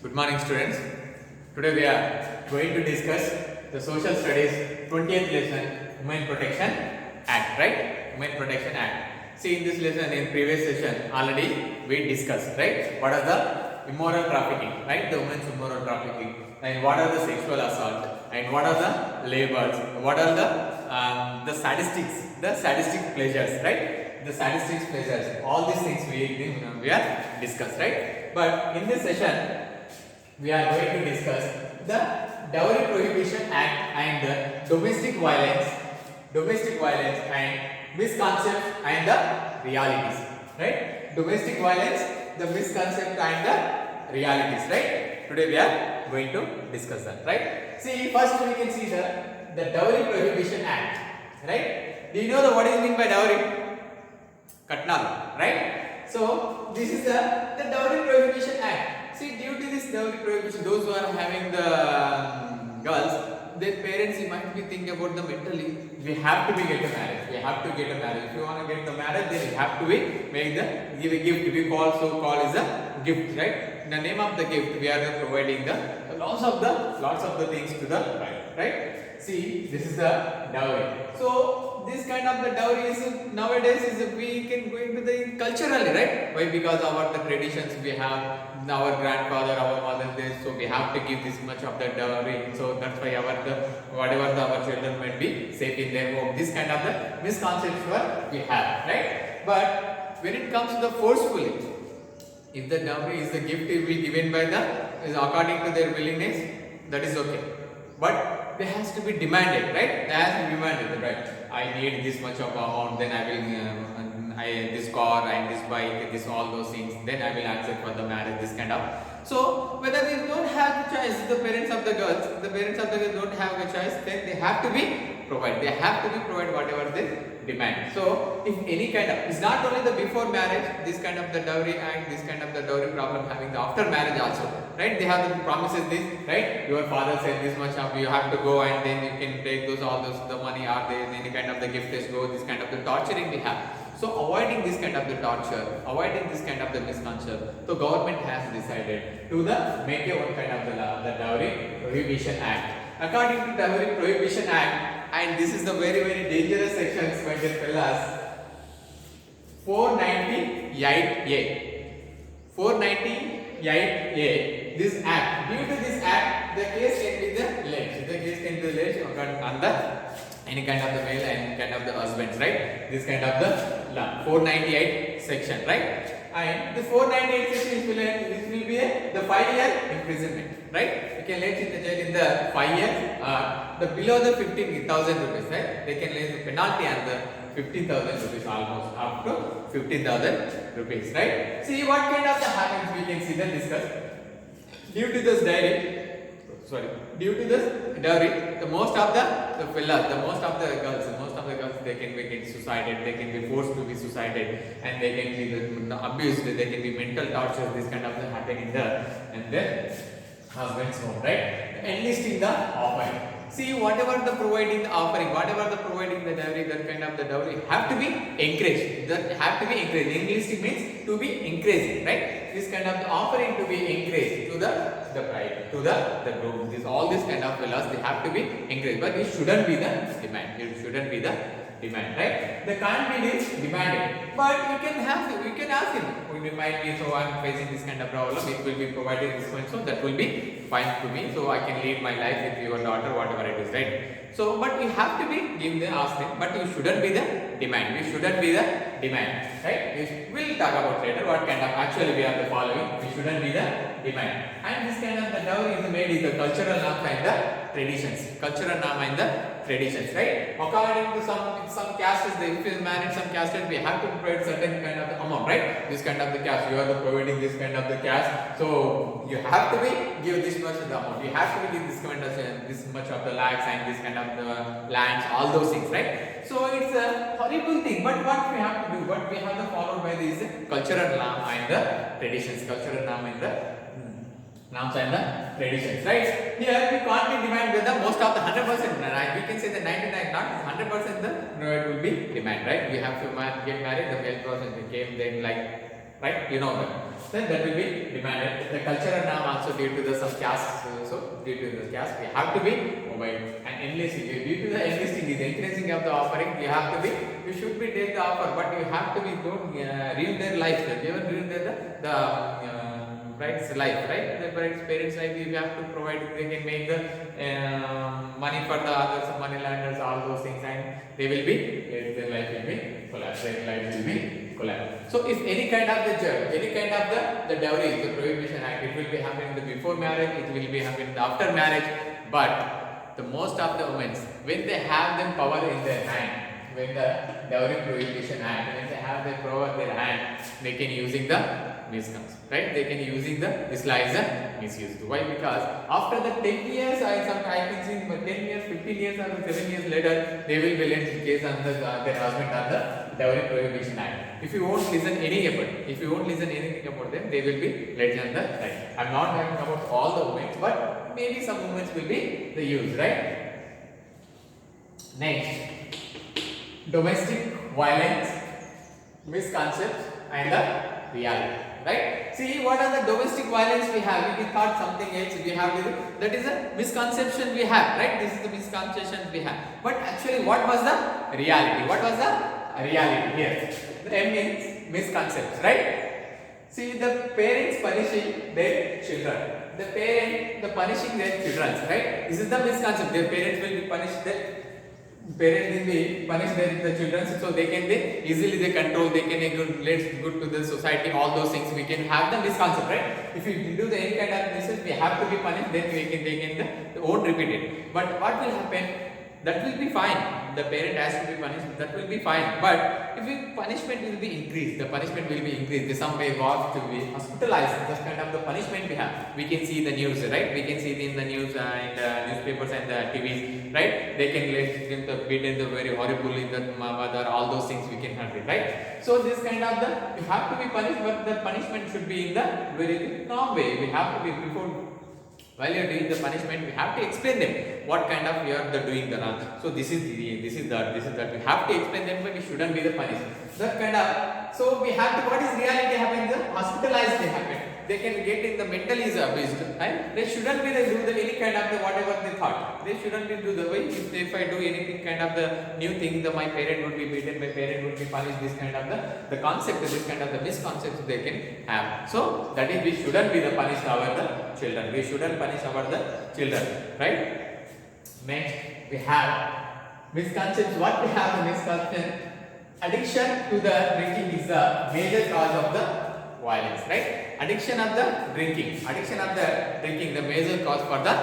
Good morning, students. Today we are going to discuss the Social Studies 20th lesson, Women Protection Act, right? Women Protection Act. See, in this lesson, in previous session, already we discussed, right? What are the immoral trafficking, right? The women's immoral trafficking, and what are the sexual assault, and what are the labors, what are the sadistic pleasures, right? The sadistic pleasures, all these things we are discussed, right? But in this session, we are going to discuss the Dowry Prohibition Act and the domestic violence and misconceptions and the realities, right? Domestic violence, the misconception and the realities, right? Today we are going to discuss that, right? See, first we can see the Dowry Prohibition Act, right? Do you know what is meant by dowry? Katnal, right? So this is the Dowry Prohibition Act. See, due to this dowry prohibition, those who are having the girls, their parents, you might be thinking about the mentally. We have to be get a marriage. We have to get a marriage. If you want to get the marriage, then you have to be give a gift. We call is a gift, right? In the name of the gift, we are providing the lots of the things to the bride, right? See, this is the dowry. So this kind of the dowry is nowadays is we can go into the culturally, right? Why? Because our the traditions we have, our grandfather, our mother days, so we have to give this much of the dowry. So that's why our children might be safe in their home. This kind of the misconception we have, right? But when it comes to the forcefully, if the dowry is the gift will be given by is according to their willingness, that is okay. But there has to be demanded, right? There has to be demanded, right? I need this much of amount, then I will, this car and this bike, this all those things, then I will accept for the marriage, this kind of. So whether they don't have the choice, the parents of the girls don't have a choice, then they have to be provide. They have to be provide whatever they demand. So if any kind of, it's not only the before marriage, this kind of the dowry and this kind of the dowry problem having the after marriage also, right? They have the promises this, right? Your father said this much of you have to go and then you can take all those the money or any kind of the gift is go, this kind of the torturing we have. So avoiding this kind of the torture, avoiding this kind of the misconception, so government has decided to make a one kind of the law, the Dowry Prohibition Act. According to Dowry Prohibition Act, and this is the very dangerous sections, my dear fellas, 498A. 498A. This act, due to this act, the case can be the alleged. The case can be alleged on the any kind of the male and kind of the husbands, right? This kind of the law, 498 section, right? And the 498 section this will be the 5-year imprisonment, right? You can lay in the jail in the 5 years, the below the 15,000 rupees, right? They can lay the penalty and the 15,000 rupees, almost up to 15,000 rupees, right? See what kind of the happens we can see the discuss. Due to this dowry, the most of the fellas, most of the girls, they can be suicided, they can be forced to be suicided, and they can be abused, they can be mental torture, this kind of the happen in the husband's home, right? Enlisting the offering. See, whatever the providing the offering, whatever the providing the dowry, that kind of the dowry have to be encouraged. That have to be encouraged. Enlisting means to be encouraged, right? This kind of the offering to be encouraged to the bride, to the groom. All these kind of fellows, they have to be encouraged, but it shouldn't be the demand. It shouldn't be the demand, right? The can't be this demanded, but you can ask him. We might be, so I'm facing this kind of problem. It will be provided this much, so that will be fine to me. So I can lead my life with your daughter, whatever it is, right? So, but you have to be give the ask them, but you shouldn't be the demand. We shouldn't be the demand, right? We'll talk about later what kind of actually we are the following. We shouldn't be the demand. And this kind of the dowry is made is the cultural norm and the traditions. Cultural norm and the traditions, right? According to some castes, if you marry some castes, we have to provide certain kind of the amount, right? This kind of the caste, you are providing this kind of the caste, so you have to be give this much of the amount. You have to be give this kind of this much of the lakhs and this kind of the lands, all those things, right? So it's a horrible thing, but what we have to do, what we have to follow by this cultural norm and the traditions, cultural norm and the norms and the traditions, right? Here we can't be demand with the most of the 100%, right? We can say the 99, not 100%. It will be demand, right? We have to get married. The male person came then like right? You know that. Then that will be demanded. The cultural norm also due to the some caste, so due to the caste, we have to be obeyed. And enlisting, due to the enlisting is encouraging of the offering, you have to be, you should be take the offer, but you have to be, don't ruin their life. They will ruin the bride's life, right? The bride's parents' life, you have to provide, they can make the money for the others, money lenders, all those things, and they will be, their life will be collapse, their life will be collapse. So if any kind of the judge, any kind of the dowry, the Prohibition Act, it will be happening before marriage, it will be happening after marriage, but the most of the women, when they have the power in their hand, when the Dowry Prohibition Act, when they have the power in their hand, they can using the misconception, right? They can using the, this law is a misuse. Why? Because after the 10 years, I can see 10 years, 15 years or 7 years later, they will be led case on the, their husband on the Dowry Prohibition Act. If you won't listen any about, if you won't listen anything about them, they will be led on the right. I am not talking about all the women, but maybe some women will be the use, right? Next, domestic violence, misconceptions and the reality. Right? See, what are the domestic violence we have? We thought something else we have. That is a misconception we have. Right? This is the misconception we have. But actually, what was the reality? What was the reality here? The M means misconception. Right? See, the parents punishing their children. The punishing their children. Right? This is the misconception. Their parents will be punished. Parents will be punish the children, so they can easily they control, they can good to the society, all those things we can have the misconception, right? If you do the any kind of misconception, we have to be punished, then we can take in the won't repeat it. But what will happen? That will be fine. The parent has to be punished. That will be fine. But if the punishment will be increased, the punishment will be increased. The some way God to be hospitalized. This kind of the punishment we have. We can see the news, right? We can see it in the news and newspapers and the TVs, right? They can let them the beat in the very horribly, the mother, all those things we can have it, right? So this kind of the you have to be punished, but the punishment should be in the very calm way. We have to be before. While you are doing the punishment, we have to explain them what kind of you are doing the wrong. So this is that. We have to explain them, but we shouldn't be the punishment. That kind of. So we have to. What is reality happens? Hospitalized they happen. They can get in the mentally abused, right? They shouldn't be do the any kind of the whatever they thought. They shouldn't be do the way. If I do anything kind of the new thing, my parent would be beaten, my parent would be punished. This kind of the concept, this kind of the misconceptions they can have. So that is we shouldn't be the punish our the children. We shouldn't punish our the children, right? Next we have misconceptions. What we have the misconception? Addiction to the drinking is the major cause of the violence, right? Addiction of the drinking, the major cause for the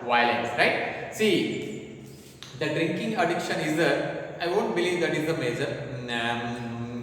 violence, right? See, the drinking addiction is the, I won't believe that is the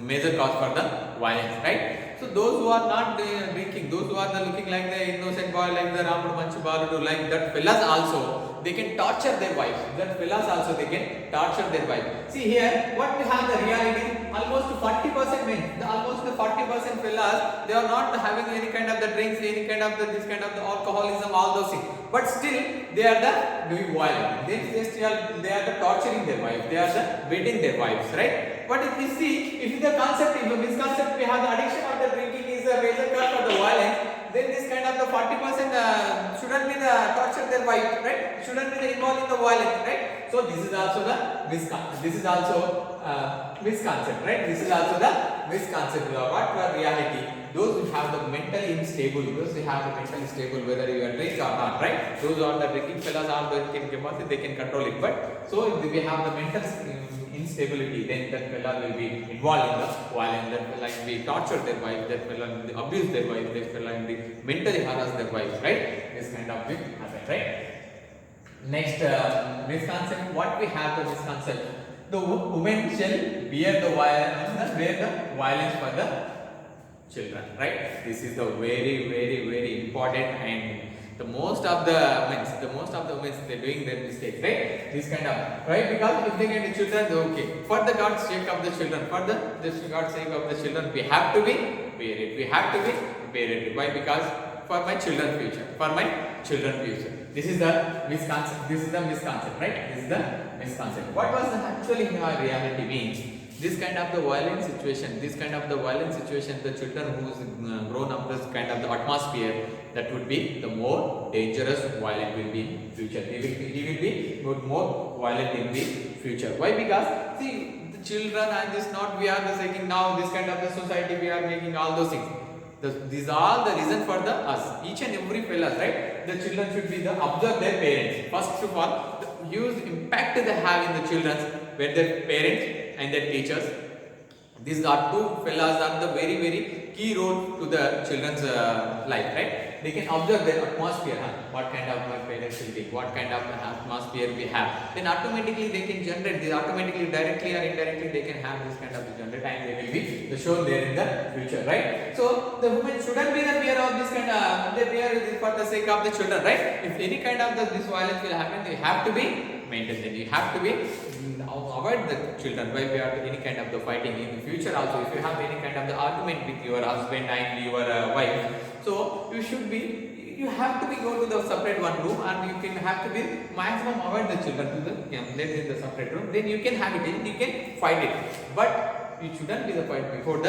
major cause for the violence, right? So those who are not drinking, those who are looking like the innocent boy, like the Ramud Manchu Baludu, like that fellas also, they can torture their wives. That fellas also they can torture their wives. See here, what we have the reality, almost 40% men, almost 40% fellas, they are not having any kind of the drinks, any kind of the this kind of the alcoholism, all those things. But still, they are the doing violence. They are the torturing their wives. They are the beating their wives, right? But if you see, if the concept, if the misconcept, we have the addiction of the drinking is a major cause for the violence, then this kind of the 40% shouldn't be the torture their wife, right? Shouldn't be the involved in the violence, right? So this is also the misconcept, right? This is also the misconcept. What were reality? Those who have the mentally unstable, whether you are drink or not, right? Those are the drinking fellas are they can control it. But so if we have the mental instability, then that fella will be involved in the violence, that fella will be torture their wife, that fella will abuse their wife, that fella will be mentally harass their wife, right? This kind of thing happen, right? Next misconception, what we have the misconception, the women shall bear the violence for the children, right? This is the very important, and the most of the women they're doing their mistakes, right? This kind of, right? Because if they get the children, they're okay. For the God's sake of the children, for the God's sake of the children, we have to be bear it. Why? Because for my children's future. This is the misconception. Right? This is the misconception. What was the actually reality means? This kind of the violent situation, the children who's grown up this kind of the atmosphere, that would be the more dangerous violent will be in future. He will be more violent in the future. Why? Because see, the children and this not we are the taking now this kind of the society we are making all those things. These are all the reason for the us. Each and every fellas, right? The children should be the observe their parents. First of all, the huge impact they have in the children when their parents and their teachers. These are two fellas are the very key role to the children's life, right? They can observe their atmosphere, what kind of my parents will be, what kind of atmosphere we have. Then automatically they can generate this, automatically directly or indirectly they can have this kind of generate and they will be the shown there in the future, right? So the women shouldn't be the fear of this kind of, they fear is for the sake of the children, right? If any kind of this violence will happen, they have to be maintained. You have to be avoid the children while we are any kind of the fighting in the future. Also, if you have any kind of the argument with your husband and your wife, so you have to be go to the separate one room and you can have to be maximum avoid the children to the let in the separate room. Then you can have it and you can fight it, but you shouldn't be the fight before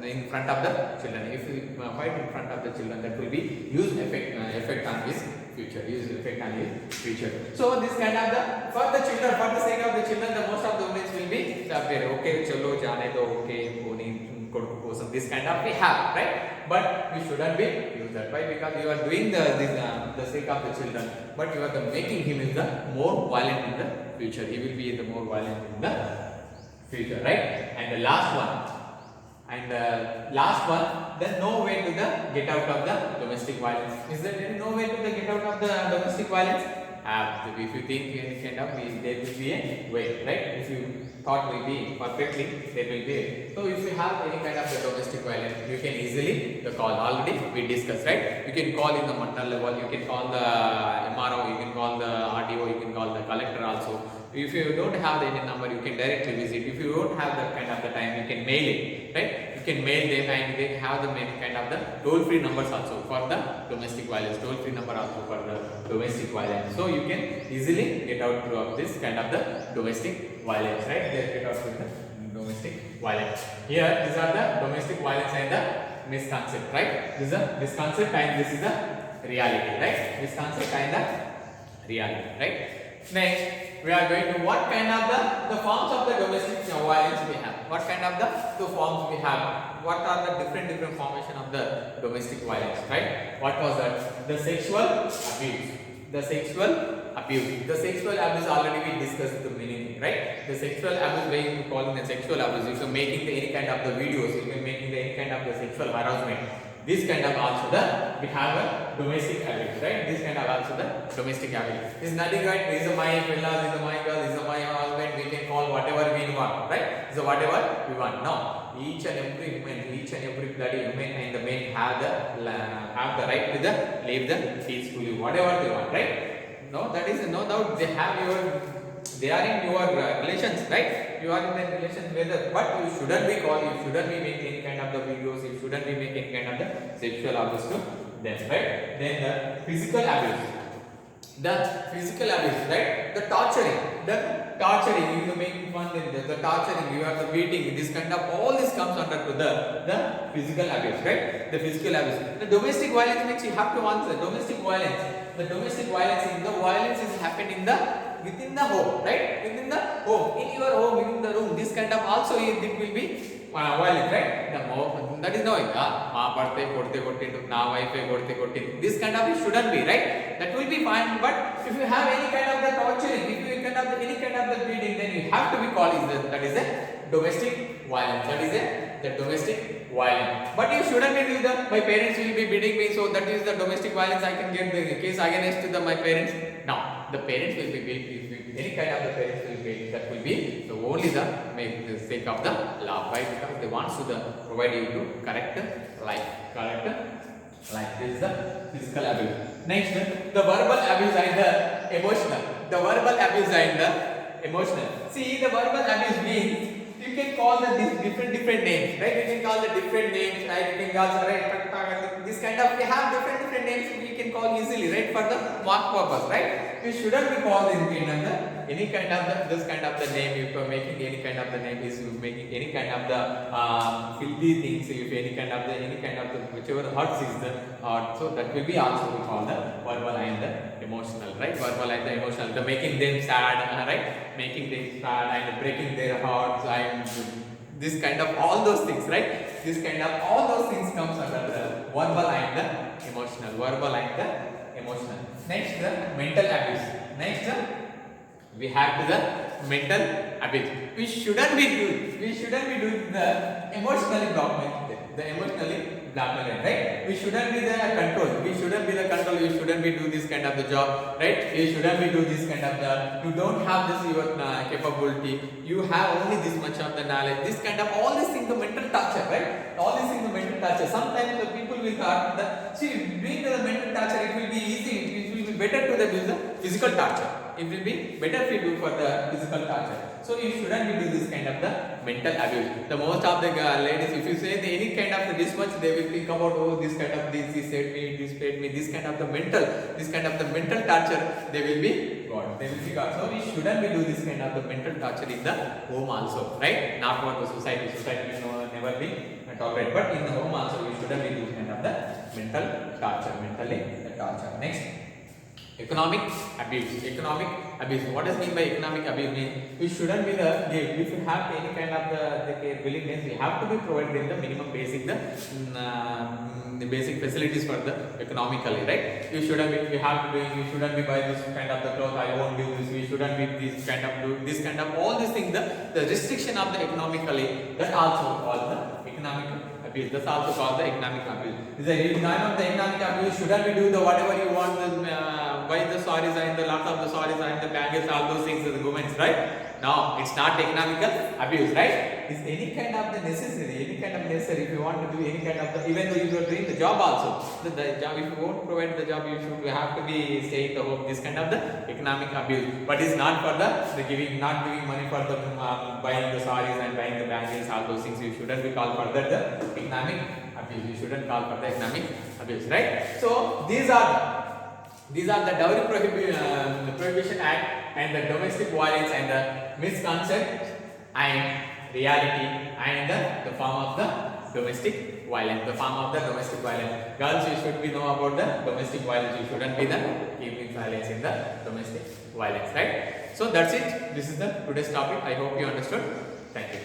in front of the children. If you fight in front of the children, that will be use effect on his future. So this kind of the for the children, for the sake of the children, the most of the women will be okay, chalo jane do, okay, this kind of we have, right? But you shouldn't be use that. Why? Because you are doing the sake of the children, but you are making him is the more violent in the future. He will be the more violent in the future, right? And the last one, then no way to get out of the domestic violence. Is there no way to get out of the domestic violence? If you think any kind of, there will be a way, right? If you thought will be perfectly, there will be a. So if you have any kind of the domestic violence, you can easily call. Already we discussed, right? You can call in the maternal level, you can call the MRO, you can call the RDO, you can call the collector also. If you don't have any number, you can directly visit. If you don't have that kind of the time, you can mail it, right? You can mail them and they have the kind of the toll-free numbers also for the domestic violence, toll-free number also for the domestic violence. So you can easily get out of this kind of the domestic violence, right? Get out of the domestic violence. Here, these are the domestic violence and the misconcept, right? This is a misconcept and this is the reality, right? Misconcept and the reality, right? Next, we are going to what kind of the forms of the domestic violence we have. What kind of the forms we have. What are the different formation of the domestic violence, right? What was that? The sexual abuse. The sexual abuse already we discussed the meaning, right? The sexual abuse, where you calling the sexual abuse, if you making any kind of the videos, if you making any kind of the sexual harassment. This kind of also we have a domestic abuse, right? This kind of also the domestic abuse. It's nothing, right? This is my fella, this is my girl, this is my husband. We can call whatever we want, right? So whatever we want. Now, each and every woman, each and every bloody woman and the men have the right to leave the peacefully, whatever they want, right? No, that is no doubt. They are in your relations, right? You are in the relations whether, but you shouldn't be called, you shouldn't be making any kind of the videos, you shouldn't be making any kind of the sexual abuse to them, right? Then the physical abuse, right? The torturing, you making fun, the torturing, you are the beating, this kind of, all this comes under to the physical abuse, right? The physical abuse. The domestic violence means you have to answer. Domestic violence. The domestic violence is happening within the home, right? Within the home, in your home, within the room. This kind of also it will be violence, right? That is no ma birthday korte na wife korte. This kind of it shouldn't be, right? That will be fine. But if you have any kind of the torturing, if you can have any kind of the beating, then you have to be called that is a domestic violence. That is the domestic violence. But you shouldn't be doing my parents will be beating me, so that is the domestic violence. I can get the case against my parents. Now the parents will be beat. Any kind of the parents will be, that will be the only the sake of the law, right? Because they want to provide you to correct life. This is the physical abuse. Next, the verbal abuse and the emotional. See, the verbal abuse means you can call these different names, right? You can call the different names, right? You can call right, this kind of, we have different names we can call easily, right? For the mark purpose, right? We shouldn't be called any kind of this kind of the name. If you are making any kind of the name, is making any kind of the filthy things, if any kind of the whichever hurts is the so that will be also we call the verbal and the emotional, right? Verbal and the emotional, the making them sad, right? Making them sad and breaking their hearts and this kind of all those things, right? This kind of all those things comes under the verbal and the emotional. Verbal and the emotional. Next, the mental abuse. Next, we have to the mental abuse. We shouldn't be doing the emotionally blackmail. The emotionally blackmail, right? We shouldn't be the control. We shouldn't be the control. You shouldn't be do this kind of the job, right? You shouldn't be do this kind of the. You don't have this your capability. You have only this much of the knowledge. This kind of all these things, the mental torture, right? All these things, the mental torture. Sometimes the people will thought that doing the mental torture, it will be easy. It will be better to do the physical torture. It will be better if you do for the physical torture. So you shouldn't be do this kind of the mental abuse. The most of the ladies, if you say any kind of this much, they will think about, oh, this kind of this said me, this paid me, this kind of the mental torture. They will be God. They will be God. So we shouldn't be do this kind of the mental torture in the home also, right? Not for the society. Society will never be tolerate, but in the home also we shouldn't be do kind of the mental torture. Mentally torture. Next. Economic abuse. Economic abuse. What does mean by economic abuse? Mean we shouldn't be the if you have any kind of the willingness, we have to be provided the minimum basic the basic facilities for the economically, right? You shouldn't be. We have to be. You shouldn't be buy this kind of the clothes. I won't do this. We shouldn't be this kind of do this kind of all these things. The restriction of the economically, that also called the economic abuse. That's also called the economic abuse. Is the none of the economic abuse shouldn't be do the whatever you want. Buy the sarees and the lots of the sarees and the bangles, all those things as the women's, right? No, it's not economical abuse, right? It's any kind of the necessary, if you want to do any kind of the, even though you are doing the job also, the job, if you won't provide the job, you have to be staying the home, this kind of the economic abuse. But it's not for the giving, not giving money for the buying the sarees and buying the bangles, all those things. You shouldn't be called for that the economic abuse. You shouldn't call for the economic abuse, right? So these are the Dowry Prohibition Act and the domestic violence and the misconception and reality and the form of the domestic violence. The form of the domestic violence. Girls, you should be know about the domestic violence. You shouldn't be the keeping silence in the domestic violence, right? So that's it. This is the today's topic. I hope you understood. Thank you.